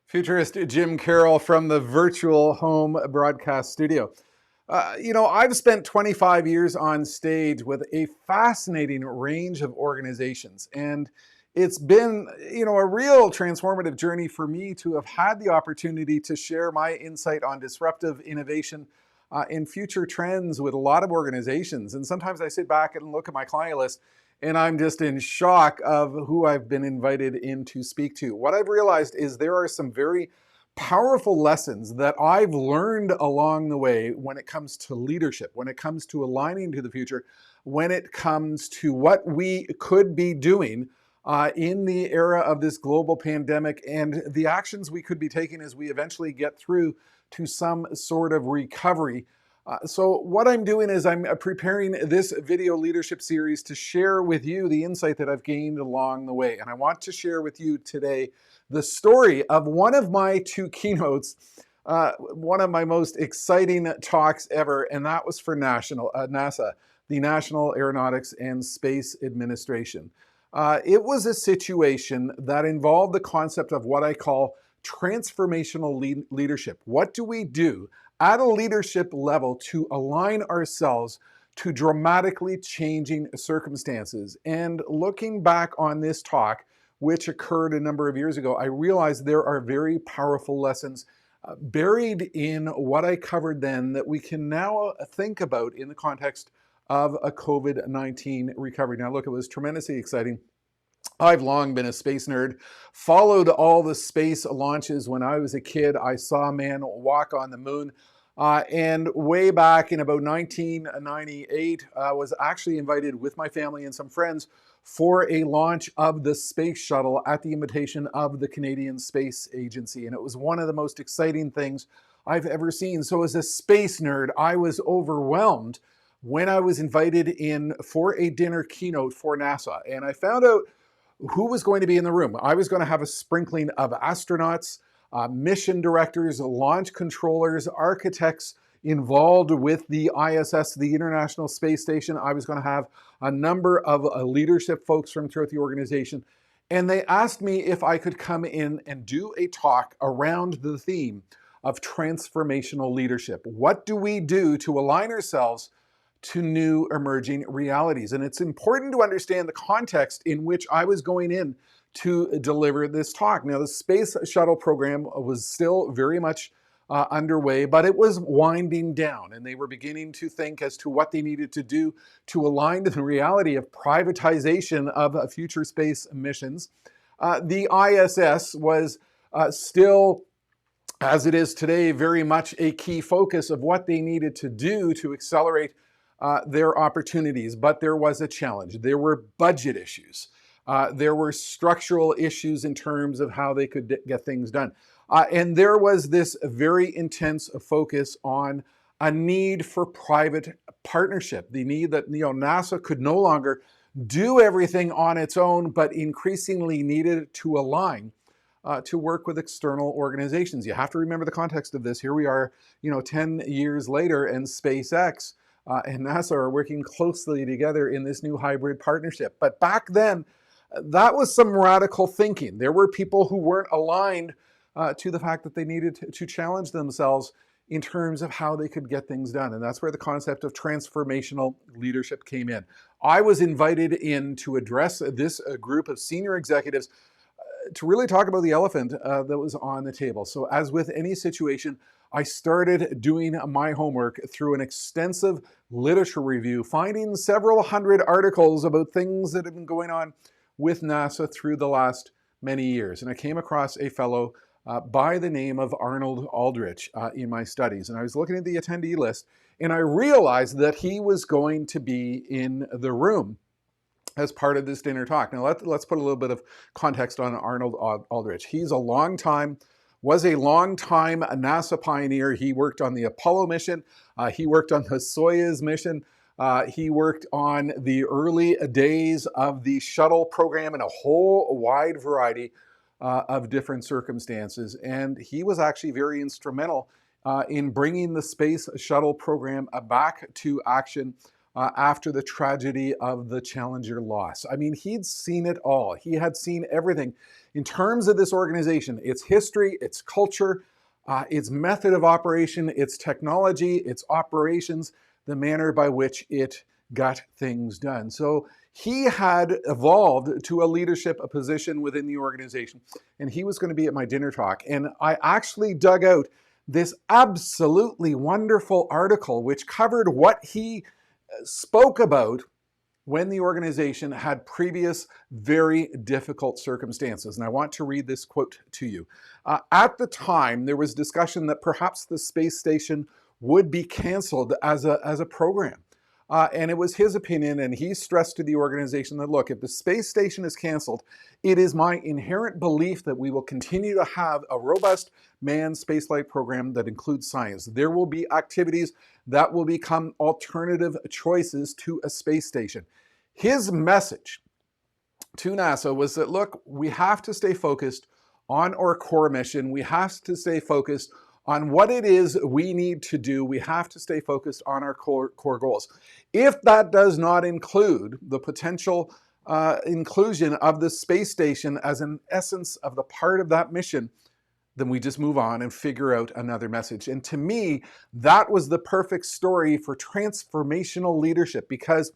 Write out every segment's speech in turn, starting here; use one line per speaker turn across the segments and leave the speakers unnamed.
Futurist Jim Carroll from the virtual home broadcast studio. I've spent 25 years on stage with a fascinating range of organizations, and it's been, a real transformative journey for me to have had the opportunity to share my insight on disruptive innovation and future trends with a lot of organizations. And sometimes I sit back and look at my client list and I'm just in shock of who I've been invited in to speak to. What I've realized is there are some very powerful lessons that I've learned along the way when it comes to leadership, when it comes to aligning to the future, when it comes to what we could be doing in the era of this global pandemic and the actions we could be taking as we eventually get through to some sort of recovery. So what I'm doing is I'm preparing this video leadership series to share with you the insight that I've gained along the way. And I want to share with you today the story of one of my two keynotes, one of my most exciting talks ever, and that was for NASA, the National Aeronautics and Space Administration. It was a situation that involved the concept of what I call transformational leadership. What do we do at a leadership level to align ourselves to dramatically changing circumstances? And looking back on this talk, which occurred a number of years ago, I realized there are very powerful lessons buried in what I covered then that we can now think about in the context of a COVID-19 recovery. Now look, it was tremendously exciting. I've long been a space nerd, followed all the space launches when I was a kid. I saw a man walk on the moon. And way back in about 1998, I was actually invited with my family and some friends for a launch of the space shuttle at the invitation of the Canadian Space Agency. And it was one of the most exciting things I've ever seen. So as a space nerd, I was overwhelmed when I was invited in for a dinner keynote for NASA. And I found out who was going to be in the room. I was going to have a sprinkling of astronauts, mission directors, launch controllers, architects involved with the ISS, the International Space Station. I was going to have a number of leadership folks from throughout the organization. And they asked me if I could come in and do a talk around the theme of transformational leadership. What do we do to align ourselves to new emerging realities? And it's important to understand the context in which I was going in to deliver this talk. Now, the space shuttle program was still very much underway, but it was winding down, and they were beginning to think as to what they needed to do to align to the reality of privatization of future space missions. The ISS was still, as it is today, very much a key focus of what they needed to do to accelerate their opportunities, but there was a challenge. There were budget issues. There were structural issues in terms of how they could get things done. And there was this very intense focus on a need for private partnership, the need that NASA could no longer do everything on its own, but increasingly needed to align to work with external organizations. You have to remember the context of this. Here we are, 10 years later, and SpaceX and NASA are working closely together in this new hybrid partnership. But back then, that was some radical thinking. There were people who weren't aligned to the fact that they needed to challenge themselves in terms of how they could get things done. And that's where the concept of transformational leadership came in. I was invited in to address this group of senior executives to really talk about the elephant that was on the table. So as with any situation, I started doing my homework through an extensive literature review, finding several hundred articles about things that have been going on with NASA through the last many years. And I came across a fellow by the name of Arnold Aldrich in my studies. And I was looking at the attendee list, and I realized that he was going to be in the room as part of this dinner talk. Now let's put a little bit of context on Arnold Aldrich. He's was a long time NASA pioneer. He worked on the Apollo mission. He worked on the Soyuz mission. He worked on the early days of the shuttle program in a whole wide variety of different circumstances. And he was actually very instrumental in bringing the space shuttle program back to action after the tragedy of the Challenger loss. I mean, he'd seen it all. He had seen everything in terms of this organization, its history, its culture, its method of operation, its technology, its operations, the manner by which it got things done. So he had evolved to a leadership position within the organization, and he was going to be at my dinner talk. And I actually dug out this absolutely wonderful article which covered what he spoke about when the organization had previous very difficult circumstances. And I want to read this quote to you. At the time, there was discussion that perhaps the space station would be canceled as a program. And it was his opinion, and he stressed to the organization that, look, if the space station is canceled, it is my inherent belief that we will continue to have a robust manned spaceflight program that includes science. There will be activities that will become alternative choices to a space station. His message to NASA was that, look, we have to stay focused on our core mission. We have to stay focused on what it is we need to do. We have to stay focused on our core goals. If that does not include the potential inclusion of the space station as an essence of the part of that mission, then we just move on and figure out another message. And to me, that was the perfect story for transformational leadership, because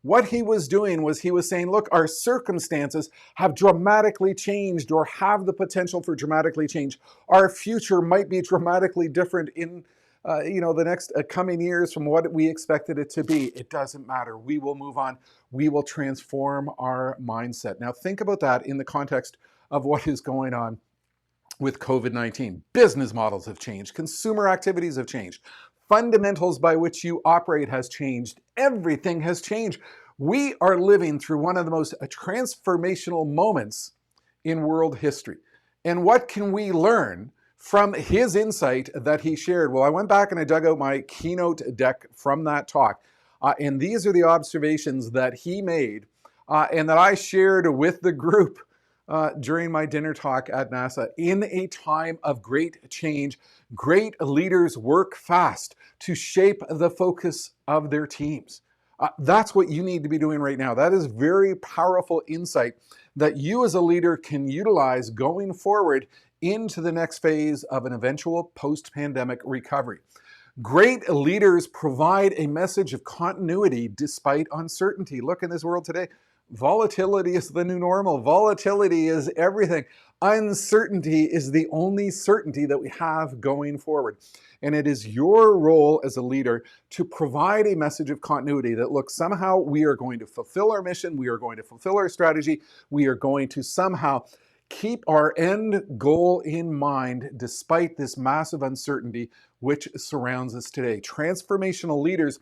what he was doing was he was saying, look, our circumstances have dramatically changed or have the potential for dramatically change. Our future might be dramatically different in the next coming years from what we expected it to be. It doesn't matter. We will move on. We will transform our mindset. Now think about that in the context of what is going on with COVID-19. Business models have changed. Consumer activities have changed. Fundamentals by which you operate has changed. Everything has changed. We are living through one of the most transformational moments in world history. And what can we learn from his insight that he shared? Well, I went back and I dug out my keynote deck from that talk. And these are the observations that he made and that I shared with the group during my dinner talk at NASA. In a time of great change, great leaders work fast to shape the focus of their teams. That's what you need to be doing right now. That is very powerful insight that you as a leader can utilize going forward into the next phase of an eventual post-pandemic recovery. Great leaders provide a message of continuity despite uncertainty. Look, in this world today, volatility is the new normal. Volatility is everything. Uncertainty is the only certainty that we have going forward. And it is your role as a leader to provide a message of continuity that, look, somehow we are going to fulfill our mission. We are going to fulfill our strategy. We are going to somehow keep our end goal in mind despite this massive uncertainty which surrounds us today. Transformational leaders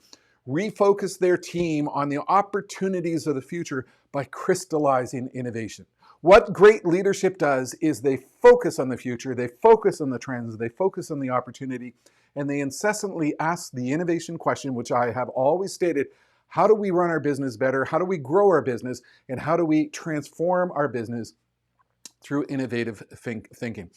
refocus their team on the opportunities of the future by crystallizing innovation. What great leadership does is they focus on the future, they focus on the trends, they focus on the opportunity, and they incessantly ask the innovation question, which I have always stated: how do we run our business better? How do we grow our business? And how do we transform our business through innovative thinking?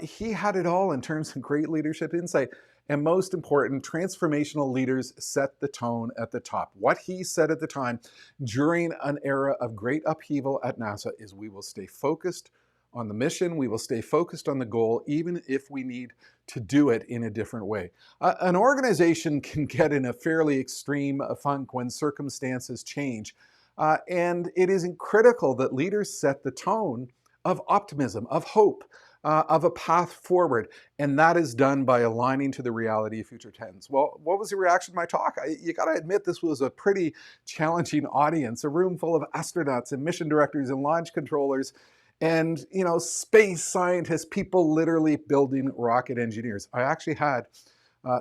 He had it all in terms of great leadership insight. And most important, transformational leaders set the tone at the top. What he said at the time during an era of great upheaval at NASA is, we will stay focused on the mission, we will stay focused on the goal, even if we need to do it in a different way. An organization can get in a fairly extreme funk when circumstances change. And it is critical that leaders set the tone of optimism, of hope, of a path forward, and that is done by aligning to the reality of future trends. Well, what was the reaction to my talk? You got to admit, this was a pretty challenging audience, a room full of astronauts and mission directors and launch controllers and, space scientists, people literally building rocket engineers. I actually had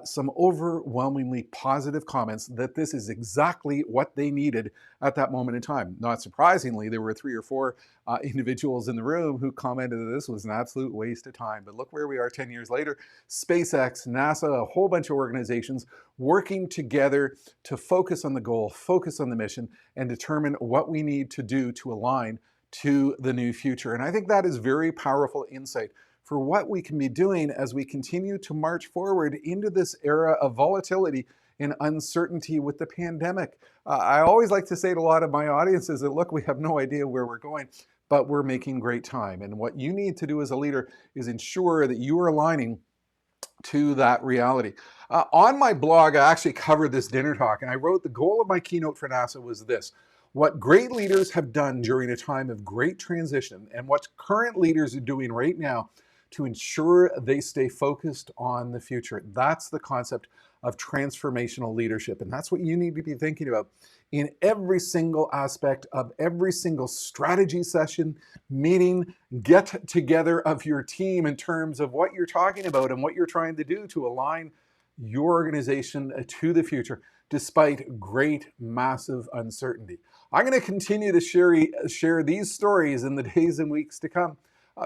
some overwhelmingly positive comments that this is exactly what they needed at that moment in time. Not surprisingly, there were 3 or 4 individuals in the room who commented that this was an absolute waste of time. But look where we are 10 years later. SpaceX, NASA, a whole bunch of organizations working together to focus on the goal, focus on the mission, and determine what we need to do to align to the new future. And I think that is very powerful insight for what we can be doing as we continue to march forward into this era of volatility in uncertainty with the pandemic. I always like to say to a lot of my audiences that, look, we have no idea where we're going, but we're making great time. And what you need to do as a leader is ensure that you are aligning to that reality. On my blog, I actually covered this dinner talk, and I wrote the goal of my keynote for NASA was this: what great leaders have done during a time of great transition and what current leaders are doing right now to ensure they stay focused on the future. That's the concept of transformational leadership. And that's what you need to be thinking about in every single aspect of every single strategy session, meeting, get together of your team in terms of what you're talking about and what you're trying to do to align your organization to the future, despite great, massive uncertainty. I'm going to continue to share these stories in the days and weeks to come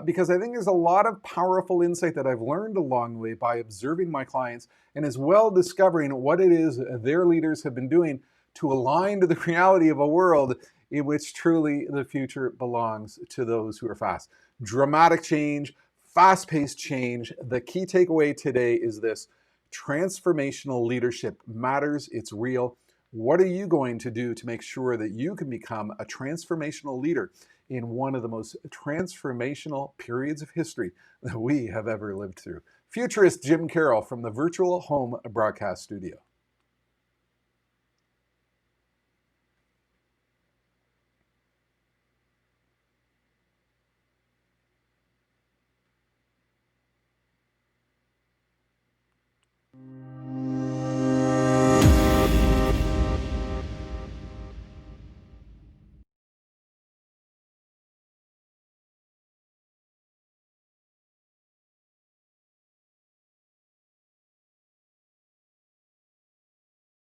because I think there's a lot of powerful insight that I've learned along the way by observing my clients and as well discovering what it is their leaders have been doing to align to the reality of a world in which truly the future belongs to those who are fast. Dramatic change, fast-paced change. The key takeaway today is this: transformational leadership matters. It's real. What are you going to do to make sure that you can become a transformational leader in one of the most transformational periods of history that we have ever lived through? Futurist Jim Carroll from the Virtual Home Broadcast Studio.